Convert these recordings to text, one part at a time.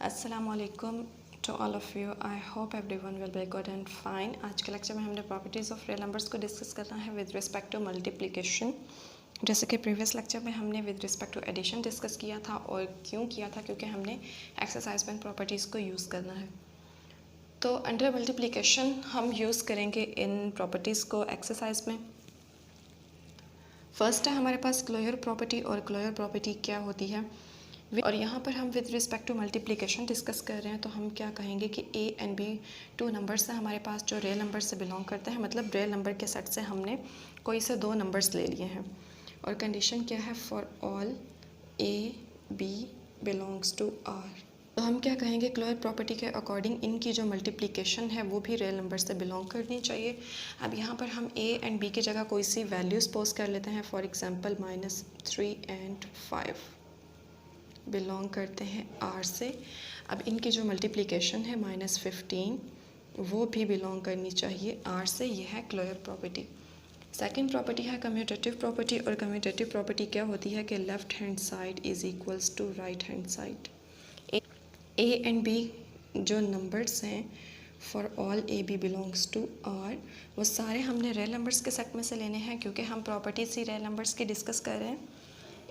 अस्सलामुअलैकुम to all of you. I hope everyone will be good and fine. आज के lecture में हमने प्रॉपर्टीज़ ऑफ रियल नंबर्स को डिस्कस करना है विद रिस्पेक्ट टू मल्टीप्लिकेशन। जैसे कि प्रीवियस लेक्चर में हमने with respect to addition discuss किया था, और क्यों किया था, क्योंकि हमने एक्सरसाइज में प्रॉपर्टीज़ को यूज़ करना है। तो अंडर मल्टीप्लिकेशन हम यूज़ करेंगे इन प्रॉपर्टीज़ को एक्सरसाइज में। फर्स्ट है हमारे पास क्लोजर प्रॉपर्टी, और क्लोजर प्रॉपर्टी क्या होती है, और यहाँ पर हम with respect to multiplication discuss कर रहे हैं। तो हम क्या कहेंगे कि A and B two numbers हैं हमारे पास जो रियल नंबर से बिलोंग करते हैं, मतलब रियल नंबर के सेट से हमने कोई से दो नंबर्स ले लिए हैं। और कंडीशन क्या है, for all A B belongs to R. तो हम क्या कहेंगे, क्लोजर प्रॉपर्टी के अकॉर्डिंग इनकी जो मल्टीप्लिकेशन है वो भी रियल नंबर से बिलोंग करनी चाहिए। अब यहाँ पर हम ए एंड बी की जगह कोई सी वैल्यूज़ पोज कर लेते हैं। फॉर एग्जांपल -3 एंड 5 बिलोंग करते हैं आर से। अब इनकी जो मल्टीप्लिकेशन है -15 वो भी बिलोंग करनी चाहिए आर से। यह है क्लोजर प्रॉपर्टी। सेकंड प्रॉपर्टी है कम्यूटेटिव प्रॉपर्टी, और कम्यूटेटिव प्रॉपर्टी क्या होती है कि left hand side is equals to right hand side. A and B जो नंबर्स हैं for all A B belongs to R, वो सारे हमने रियल नंबर्स के सेट में से लेने हैं, क्योंकि हम प्रॉपर्टीज ही रियल नंबर्स की डिस्कस कर रहे हैं।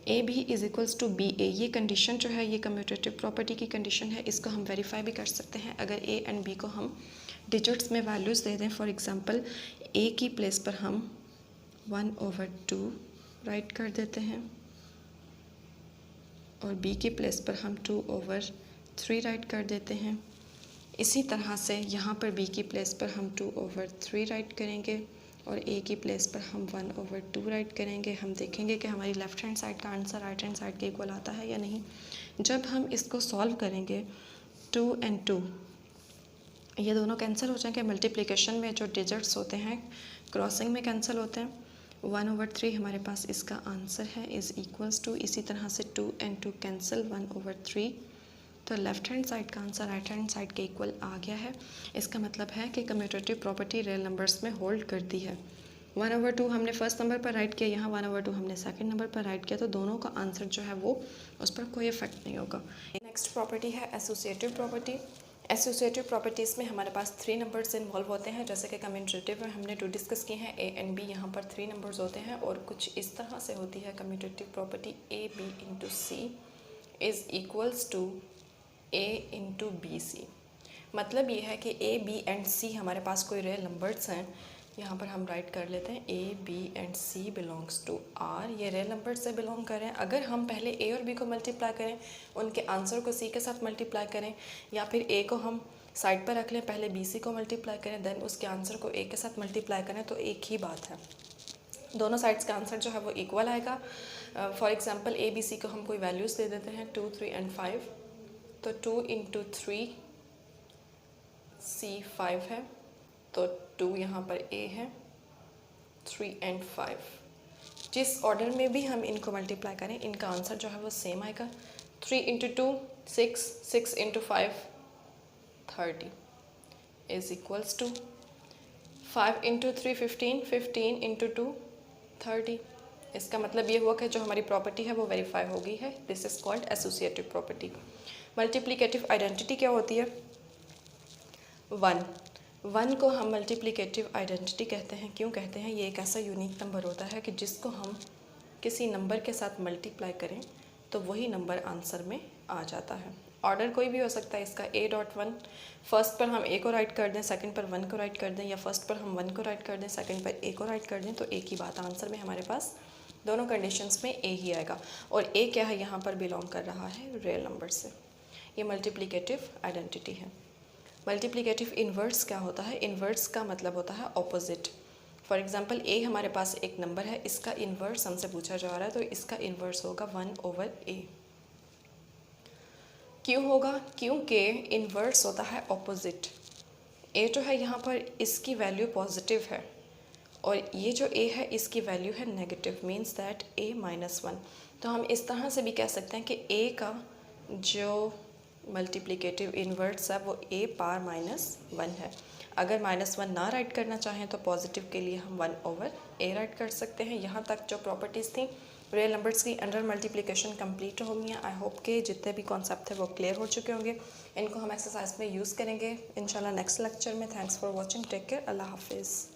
A B is equals to B A, ये कंडीशन जो है ये कम्यूटेटिव प्रॉपर्टी की कंडीशन है। इसको हम वेरीफाई भी कर सकते हैं अगर ए एंड बी को हम डिजिट्स में वैल्यूज़ दे दें। फॉर एग्जांपल ए की प्लेस पर हम 1/2 राइट कर देते हैं, और बी की प्लेस पर हम 2/3 राइट कर देते हैं। इसी तरह से यहाँ पर बी की प्लेस पर हम 2/3 राइट करेंगे, और ए की प्लेस पर हम 1/2 राइट करेंगे। हम देखेंगे कि हमारी लेफ़्ट हैंड साइड का आंसर राइट हैंड साइड के इक्वल आता है या नहीं। जब हम इसको सॉल्व करेंगे 2 and 2 ये दोनों कैंसिल हो जाएंगे। मल्टीप्लिकेशन में जो डिजिट्स होते हैं क्रॉसिंग में कैंसिल होते हैं। 1/3 हमारे पास इसका आंसर है इज़ इक्वल्स टू, इसी तरह से 2 and 2 कैंसिल 1/3। तो लेफ़्ट हैंड साइड का आंसर राइट हैंड साइड के इक्वल आ गया है। इसका मतलब है कि कम्यूटेटिव प्रॉपर्टी रियल नंबर्स में होल्ड करती है। 1/2 हमने फर्स्ट नंबर पर राइट किया, यहाँ 1/2 हमने सेकंड नंबर पर राइट किया, तो दोनों का आंसर जो है वो उस पर कोई इफेक्ट नहीं होगा। नेक्स्ट प्रॉपर्टी है एसोसिएटिव प्रॉपर्टी। एसोसिएटिव प्रॉपर्टीज़ में हमारे पास 3 नंबर्स इन्वॉल्व होते हैं। जैसे कि कम्यूटेटिव में हमने 2 डिस्कस किए हैं, ए एंड बी, यहाँ पर 3 नंबर्स होते हैं। और कुछ इस तरह से होती है commutative property, A B into C is equals to A into B C. मतलब ये है कि ए बी एंड सी हमारे पास कोई रियल नंबर्स हैं। यहाँ पर हम राइट कर लेते हैं A B and C belongs to R, ये रियल नंबर से बिलोंग करें। अगर हम पहले ए और बी को मल्टीप्लाई करें, उनके आंसर को सी के साथ मल्टीप्लाई करें, या फिर ए को हम साइड पर रख लें, पहले बी सी को मल्टीप्लाई करें, देन उसके आंसर को ए के साथ मल्टीप्लाई करें, तो एक ही बात है। दोनों साइड्स का आंसर जो है वो इक्वल आएगा। For example A B C को हम कोई वैल्यूज़ दे देते हैं 2, 3 and 5। तो 2 into 3 C 5 है, तो 2 यहाँ पर A है, 3 and 5। जिस ऑर्डर में भी हम इनको मल्टीप्लाई करें, इनका आंसर जो है वो सेम आएगा। 3 into 2 6, 6 into 5 30 is equals to 5 into 3 15, 15 into 2 30। इसका मतलब ये हुआ कि जो हमारी प्रॉपर्टी है वो वेरीफाई हो गई है। This is called associative property. Multiplicative identity क्या होती है, 1 को हम मल्टीप्लिकेटिव आइडेंटिटी कहते हैं। क्यों कहते हैं, ये एक ऐसा यूनिक नंबर होता है कि जिसको हम किसी नंबर के साथ मल्टीप्लाई करें तो वही नंबर आंसर में आ जाता है। ऑर्डर कोई भी हो सकता है इसका, A.1 फर्स्ट पर हम A को राइट कर दें, सेकंड पर 1 को राइट कर दें, या फर्स्ट पर हम 1 को राइट कर दें, सेकंड पर A को राइट कर दें, तो एक ही बात आंसर में हमारे पास दोनों कंडीशंस में A ही आएगा। और A क्या है, यहाँ पर बिलोंग कर रहा है रियल नंबर से। ये मल्टीप्लिकेटिव आइडेंटिटी है। मल्टीप्लिकेटिव इन्वर्स क्या होता है, इन्वर्स का मतलब होता है ऑपोजिट। फॉर एग्जांपल ए हमारे पास एक नंबर है, इसका इन्वर्स हमसे पूछा जा रहा है, तो इसका इन्वर्स होगा 1/a। क्यों होगा, क्योंकि इन्वर्स होता है ऑपोजिट। ए जो है यहाँ पर इसकी वैल्यू पॉजिटिव है, और ये जो ए है इसकी वैल्यू है नेगेटिव, मीन्स दैट a-1। तो हम इस तरह से भी कह सकते हैं कि ए का जो मल्टीप्लिकेटिव इन्वर्स है वो a⁻−1 है। अगर -1 ना राइट करना चाहें तो पॉजिटिव के लिए हम 1/a राइट कर सकते हैं। यहाँ तक जो प्रॉपर्टीज़ थी रियल नंबर्स की अंडर मल्टीप्लिकेशन कंप्लीट हो गई हैं। आई होप कि जितने भी कॉन्सेप्ट थे वो क्लियर हो चुके होंगे। इनको हम एक्सरसाइज में यूज़ करेंगे इंशाल्लाह नेक्स्ट लेक्चर में। Thanks for watching, take care, अल्लाह हाफिज़।